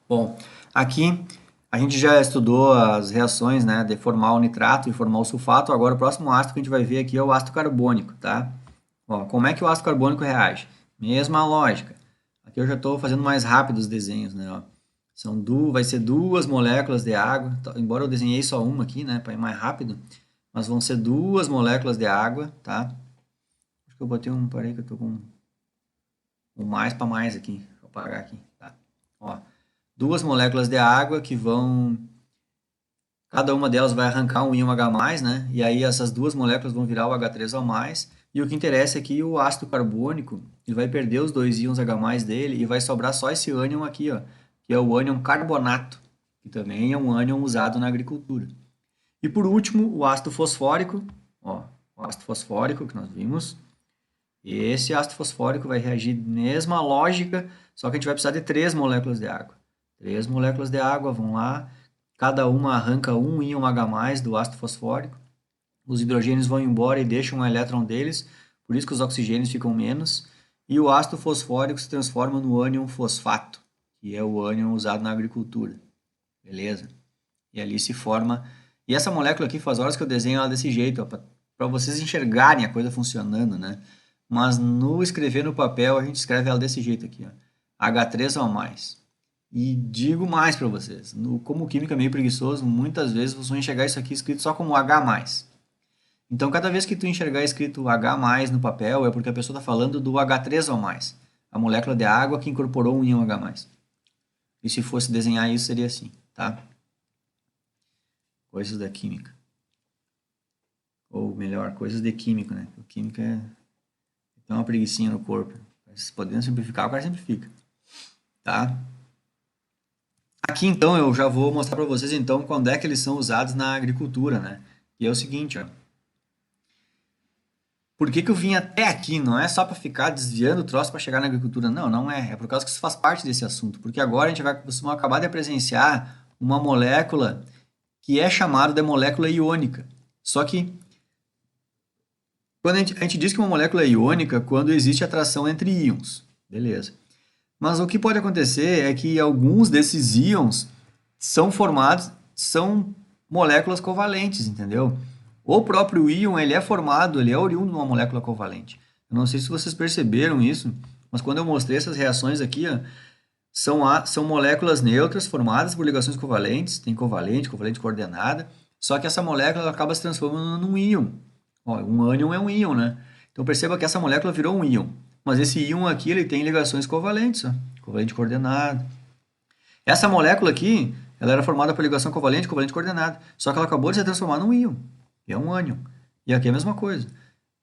Bom, aqui a gente já estudou as reações, né, de formar o nitrato e formar o sulfato. Agora o próximo ácido que a gente vai ver aqui é o ácido carbônico, tá? Ó, como é que o ácido carbônico reage? Mesma lógica. Aqui eu já estou fazendo mais rápido os desenhos, né? Ó. Vai ser duas moléculas de água, embora eu desenhei só uma aqui, né, para ir mais rápido, mas vão ser duas moléculas de água, tá? Acho que eu botei um, parei que eu tô com um mais para mais aqui, vou apagar aqui, tá? Ó, duas moléculas de água que vão, cada uma delas vai arrancar um íon H+, né? E aí essas duas moléculas vão virar o H3O+, e o que interessa é que o ácido carbônico, ele vai perder os dois íons H+ dele e vai sobrar só esse ânion aqui, ó, que é o ânion carbonato, que também é um ânion usado na agricultura. E por último, o ácido fosfórico, ó, o ácido fosfórico que nós vimos. Esse ácido fosfórico vai reagir mesma lógica, só que a gente vai precisar de três moléculas de água. Três moléculas de água vão lá, cada uma arranca um íon H+ do ácido fosfórico. Os hidrogênios vão embora e deixam um elétron deles, por isso que os oxigênios ficam menos. E o ácido fosfórico se transforma no ânion fosfato, que é o ânion usado na agricultura. Beleza? E ali se forma. E essa molécula aqui, faz horas que eu desenho ela desse jeito, para vocês enxergarem a coisa funcionando, né? Mas no escrever no papel, a gente escreve ela desse jeito aqui, ó. H3O+. E digo mais para vocês, como químico é meio preguiçoso, muitas vezes vocês vão enxergar isso aqui escrito só como H+. Então, cada vez que tu enxergar escrito H+ no papel, é porque a pessoa está falando do H3O+, a molécula de água que incorporou um íon H+. E se fosse desenhar isso, seria assim, tá? Coisas da química. Ou melhor, coisas de químico, né? O químico tem uma preguicinha no corpo. Mas podendo simplificar, o cara simplifica, tá? Aqui então eu já vou mostrar para vocês então quando é que eles são usados na agricultura, né? E é o seguinte, ó. Por que que eu vim até aqui? Não é só para ficar desviando o troço para chegar na agricultura. Não, não é. É por causa que isso faz parte desse assunto. Porque agora vocês vão acabar de presenciar uma molécula que é chamada de molécula iônica. Só que quando a gente diz que uma molécula é iônica quando existe atração entre íons. Beleza. Mas o que pode acontecer é que alguns desses íons são moléculas covalentes, entendeu? O próprio íon, ele é oriundo de uma molécula covalente. Eu não sei se vocês perceberam isso, mas quando eu mostrei essas reações aqui, ó, são moléculas neutras formadas por ligações covalentes, tem covalente, covalente coordenada, só que essa molécula ela acaba se transformando num íon. Ó, um ânion é um íon, né? Então perceba que essa molécula virou um íon. Mas esse íon aqui ele tem ligações covalentes, ó, covalente coordenada. Essa molécula aqui, ela era formada por ligação covalente, covalente coordenada. Só que ela acabou de se transformar num íon, que é um ânion. E aqui é a mesma coisa.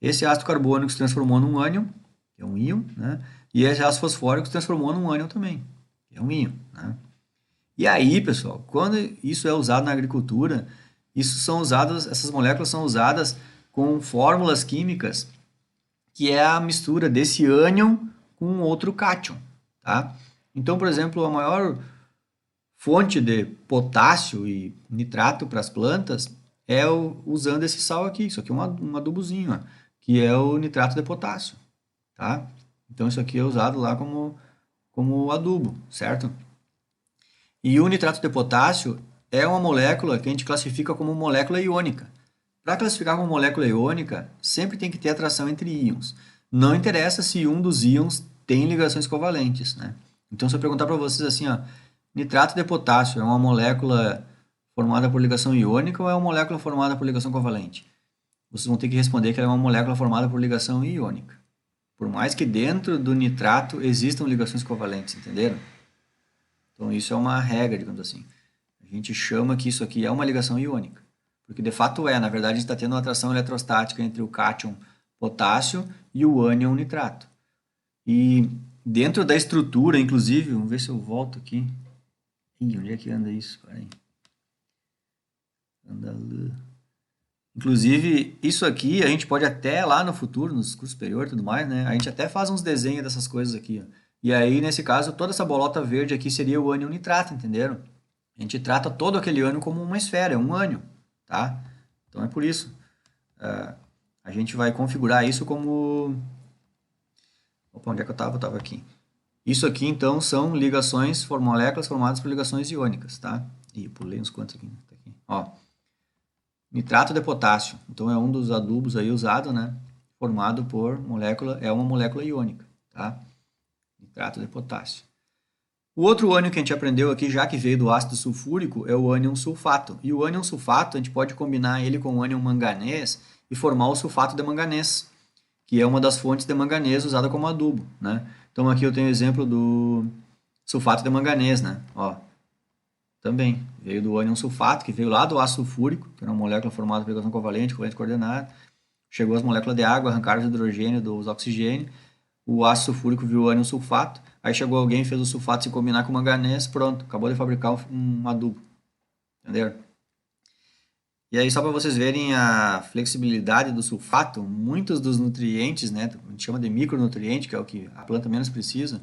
Esse ácido carbônico se transformou num ânion, que é um íon, né? E esse ácido fosfórico se transformou num ânion também, que é um íon, né? E aí, pessoal, quando isso é usado na agricultura, essas moléculas são usadas com fórmulas químicas que é a mistura desse ânion com outro cátion, tá? Então, por exemplo, a maior fonte de potássio e nitrato para as plantas é usando esse sal aqui. Isso aqui é um adubozinho, ó, que é o nitrato de potássio, tá? Então, isso aqui é usado lá como adubo, certo? E o nitrato de potássio é uma molécula que a gente classifica como molécula iônica. Para classificar como molécula iônica, sempre tem que ter atração entre íons. Não interessa se um dos íons tem ligações covalentes, né? Então, se eu perguntar para vocês assim, ó, nitrato de potássio é uma molécula formada por ligação iônica ou é uma molécula formada por ligação covalente? Vocês vão ter que responder que ela é uma molécula formada por ligação iônica. Por mais que dentro do nitrato existam ligações covalentes, entenderam? Então, isso é uma regra, digamos assim. A gente chama que isso aqui é uma ligação iônica. Porque de fato é, na verdade, a gente está tendo uma atração eletrostática entre o cátion potássio e o ânion nitrato. E dentro da estrutura, inclusive, vamos ver se eu volto aqui. Ih, onde é que anda isso? Peraí. Anda. Inclusive, isso aqui a gente pode até lá no futuro, nos cursos superiores e tudo mais, né? A gente até faz uns desenhos dessas coisas aqui, ó. E aí, nesse caso, toda essa bolota verde aqui seria o ânion nitrato, entenderam? A gente trata todo aquele ânion como uma esfera, é um ânion, tá? Então é por isso. A gente vai configurar isso como... Opa, onde é que eu estava? Eu estava aqui. Isso aqui, então, são ligações, moléculas formadas por ligações iônicas, tá? Ih, pulei uns quantos aqui. Tá aqui. Ó, nitrato de potássio. Então, é um dos adubos aí usado, né? Formado por molécula, é uma molécula iônica, tá? Nitrato de potássio. O outro ânion que a gente aprendeu aqui, já que veio do ácido sulfúrico, é o ânion sulfato. E o ânion sulfato, a gente pode combinar ele com o ânion manganês e formar o sulfato de manganês, que é uma das fontes de manganês usada como adubo, né? Então aqui eu tenho o exemplo do sulfato de manganês, né? Ó, também veio do ânion sulfato, que veio lá do ácido sulfúrico, que era uma molécula formada por ligação covalente, corrente coordenada. Chegou as moléculas de água, arrancaram o hidrogênio dos oxigênio. O ácido sulfúrico viu o ânion sulfato. Aí chegou alguém e fez o sulfato se combinar com o manganês, pronto, acabou de fabricar um adubo. Entenderam? E aí, só para vocês verem a flexibilidade do sulfato, muitos dos nutrientes, né, a gente chama de micronutriente, que é o que a planta menos precisa,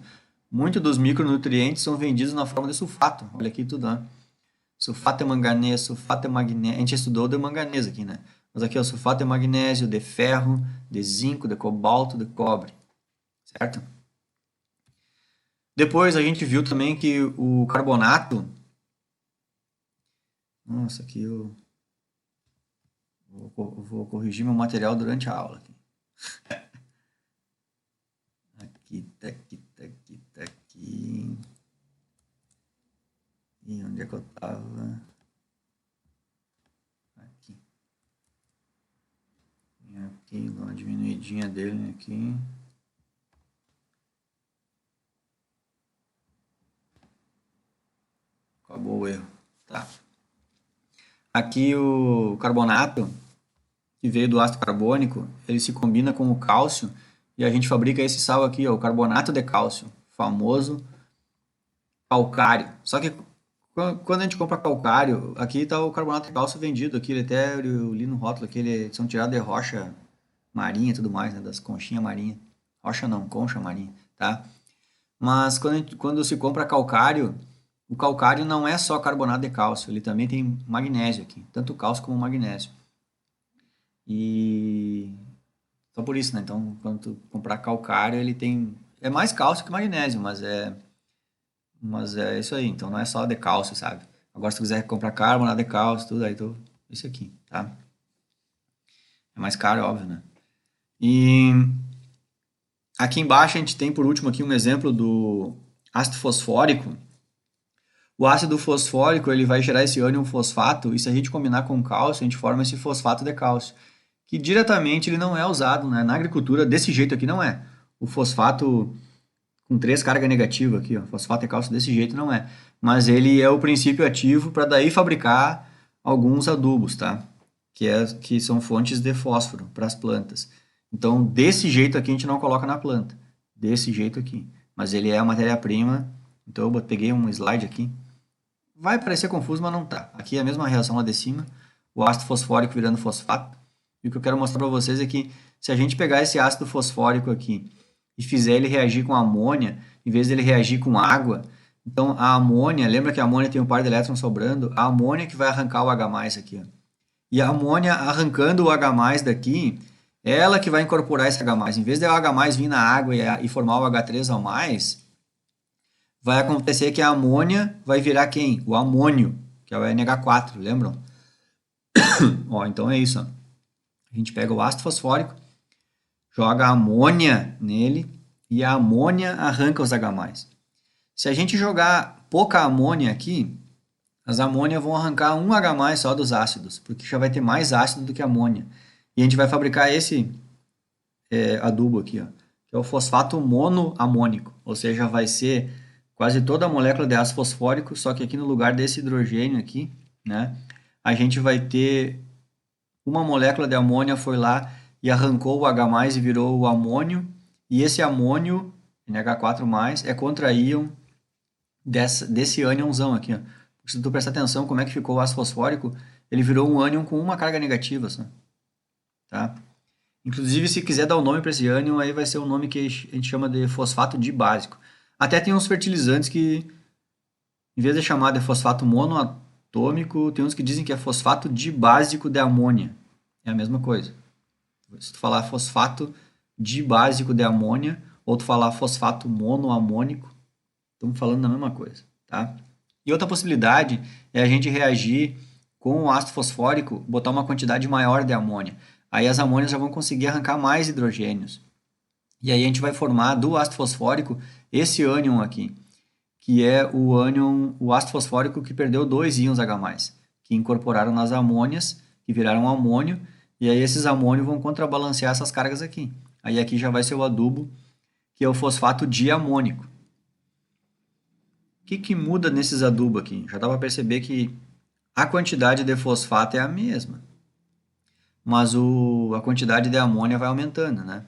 muitos dos micronutrientes são vendidos na forma de sulfato. Olha aqui tudo, né? Sulfato de manganês, sulfato de magnésio. A gente estudou de manganês aqui, né? Mas aqui é o sulfato de magnésio, de ferro, de zinco, de cobalto, de cobre. Certo? Depois a gente viu também que o carbonato. Nossa, aqui eu vou corrigir meu material durante a aula. Aqui, tá aqui, tá aqui, tá aqui. E onde é que eu tava? Aqui. E aqui, dá uma diminuidinha dele aqui. Acabou o erro. Tá. Aqui o carbonato, que veio do ácido carbônico, ele se combina com o cálcio e a gente fabrica esse sal aqui, ó, o carbonato de cálcio, famoso calcário. Só que quando a gente compra calcário, aqui está o carbonato de cálcio vendido, aqui ele até eu li no rótulo que eles são tirados de rocha marinha e tudo mais, né, das conchinhas marinhas. Rocha não, concha marinha, tá? Mas quando se compra calcário, o calcário não é só carbonato de cálcio, ele também tem magnésio aqui, tanto cálcio como magnésio. E só por isso, né? Então, quando tu comprar calcário, ele tem é mais cálcio que magnésio, mas é isso aí. Então, não é só de cálcio, sabe? Agora, se tu quiser comprar carbonato de cálcio, tudo aí, tu isso aqui, tá? É mais caro, óbvio, né? E aqui embaixo a gente tem por último aqui um exemplo do ácido fosfórico. O ácido fosfórico ele vai gerar esse ânion fosfato e se a gente combinar com cálcio, a gente forma esse fosfato de cálcio, que diretamente ele não é usado, né? Na agricultura desse jeito aqui não é. O fosfato com 3 cargas negativas aqui, ó, fosfato de cálcio desse jeito não é. Mas ele é o princípio ativo para daí fabricar alguns adubos, tá? Que são fontes de fósforo para as plantas. Então, desse jeito aqui a gente não coloca na planta. Desse jeito aqui. Mas ele é a matéria-prima. Então, eu peguei um slide aqui. Vai parecer confuso, mas não tá. Aqui é a mesma reação lá de cima. O ácido fosfórico virando fosfato. E o que eu quero mostrar para vocês é que se a gente pegar esse ácido fosfórico aqui e fizer ele reagir com amônia, em vez dele reagir com água, então a amônia, lembra que a amônia tem um par de elétrons sobrando? A amônia que vai arrancar o H+, aqui, ó. E a amônia arrancando o H+, daqui, ela que vai incorporar esse H+. Em vez de o H+ vir na água e formar o H3O+, vai acontecer que a amônia vai virar quem? O amônio, que é o NH4, lembram? Ó, então é isso, ó. A gente pega o ácido fosfórico, joga amônia nele e a amônia arranca os H+. Se a gente jogar pouca amônia aqui, as amônias vão arrancar um H+ só dos ácidos, porque já vai ter mais ácido do que amônia. E a gente vai fabricar esse adubo aqui, ó, que é o fosfato monoamônico, ou seja, vai ser quase toda a molécula de ácido fosfórico, só que aqui no lugar desse hidrogênio aqui, né, a gente vai ter uma molécula de amônia foi lá e arrancou o H+ e virou o amônio, e esse amônio, NH4+, é contraíon desse ânionzão aqui, ó. Se tu prestar atenção como é que ficou o ácido fosfórico, ele virou um ânion com uma carga negativa só, tá? Inclusive, se quiser dar o nome para esse ânion, aí vai ser um nome que a gente chama de fosfato dibásico. Até tem uns fertilizantes que, em vez de chamar de fosfato monoatômico, tem uns que dizem que é fosfato dibásico de amônia. É a mesma coisa. Se tu falar fosfato dibásico de amônia ou tu falar fosfato monoamônico, estamos falando da mesma coisa, tá? E outra possibilidade é a gente reagir com o ácido fosfórico, botar uma quantidade maior de amônia. Aí as amônias já vão conseguir arrancar mais hidrogênios. E aí a gente vai formar do ácido fosfórico esse ânion aqui, que é o ânion, o ácido fosfórico que perdeu 2 íons H+, que incorporaram nas amônias, que viraram amônio, e aí esses amônios vão contrabalancear essas cargas aqui. Aí aqui já vai ser o adubo, que é o fosfato diamônico. O que muda nesses adubos aqui? Já dá para perceber que a quantidade de fosfato é a mesma, mas a quantidade de amônia vai aumentando, né?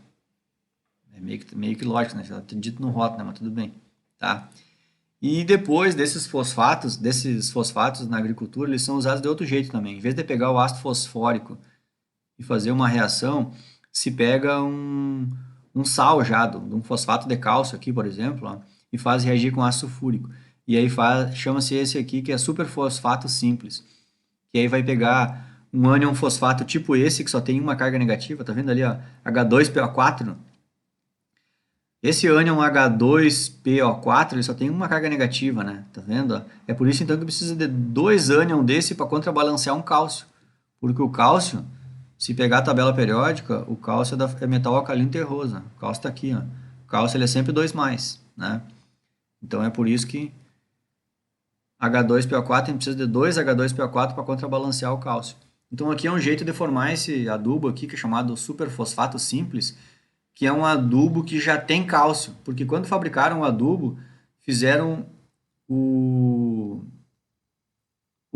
É meio que lógico, né? Já está dito no rótulo, né? Mas tudo bem, tá? E depois desses fosfatos na agricultura, eles são usados de outro jeito também. Em vez de pegar o ácido fosfórico e fazer uma reação, se pega um sal já, um fosfato de cálcio aqui, por exemplo, ó, e faz reagir com ácido sulfúrico. E aí chama-se esse aqui que é superfosfato simples. Que aí vai pegar um ânion fosfato tipo esse, que só tem uma carga negativa, tá vendo ali, ó, H2PO4. Esse ânion H2PO4, ele só tem uma carga negativa, né? Tá vendo? É por isso então que precisa de 2 ânion desse para contrabalancear um cálcio. Porque o cálcio, se pegar a tabela periódica, o cálcio é metal alcalino terroso, né? O cálcio está aqui, ó. O cálcio ele é sempre 2+, né? Então é por isso que H2PO4 a gente precisa de 2 H2PO4 para contrabalancear o cálcio. Então aqui é um jeito de formar esse adubo aqui, que é chamado superfosfato simples, que é um adubo que já tem cálcio, porque quando fabricaram o adubo, fizeram o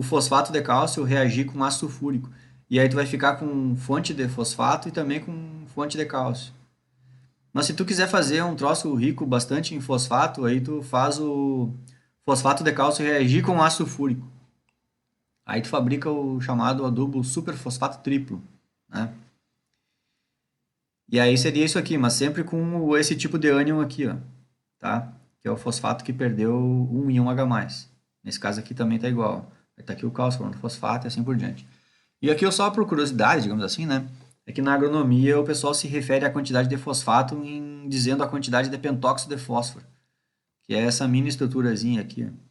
fosfato de cálcio reagir com ácido sulfúrico. E aí tu vai ficar com fonte de fosfato e também com fonte de cálcio. Mas se tu quiser fazer um troço rico bastante em fosfato, aí tu faz o fosfato de cálcio reagir com ácido sulfúrico. Aí tu fabrica o chamado adubo superfosfato triplo, né? E aí seria isso aqui, mas sempre com esse tipo de ânion aqui, ó, tá? Que é o fosfato que perdeu um íon H+. Nesse caso aqui também tá igual. Aí tá aqui o cálcio falando fosfato e assim por diante. E aqui eu só por curiosidade, digamos assim, né? É que na agronomia o pessoal se refere à quantidade de fosfato dizendo a quantidade de pentóxido de fósforo, que é essa mini estruturazinha aqui, ó.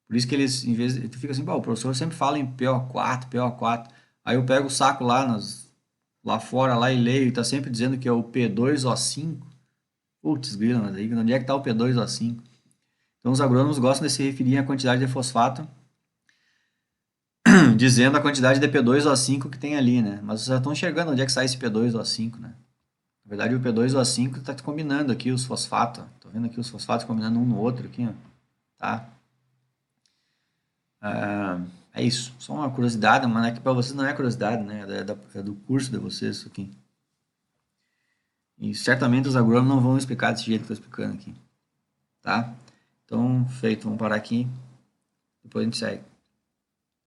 Por isso que eles, em vez tu fica assim, o professor sempre fala em PO4, PO4. Aí eu pego o saco lá fora lá e leio e tá sempre dizendo que é o P2O5. Putz, grila, mas aí onde é que tá o P2O5? Então os agrônomos gostam de se referir à quantidade de fosfato dizendo a quantidade de P2O5 que tem ali, né? Mas vocês já estão enxergando onde é que sai esse P2O5, né? Na verdade, o P2O5 está combinando aqui os fosfatos. Tô vendo aqui os fosfatos combinando um no outro aqui, ó. Tá? É isso. Só uma curiosidade, mas é que para vocês não é curiosidade, né? É do curso de vocês isso aqui. E certamente os agrônomos não vão explicar desse jeito que eu estou explicando aqui. Tá? Então, feito. Vamos parar aqui. Depois a gente segue.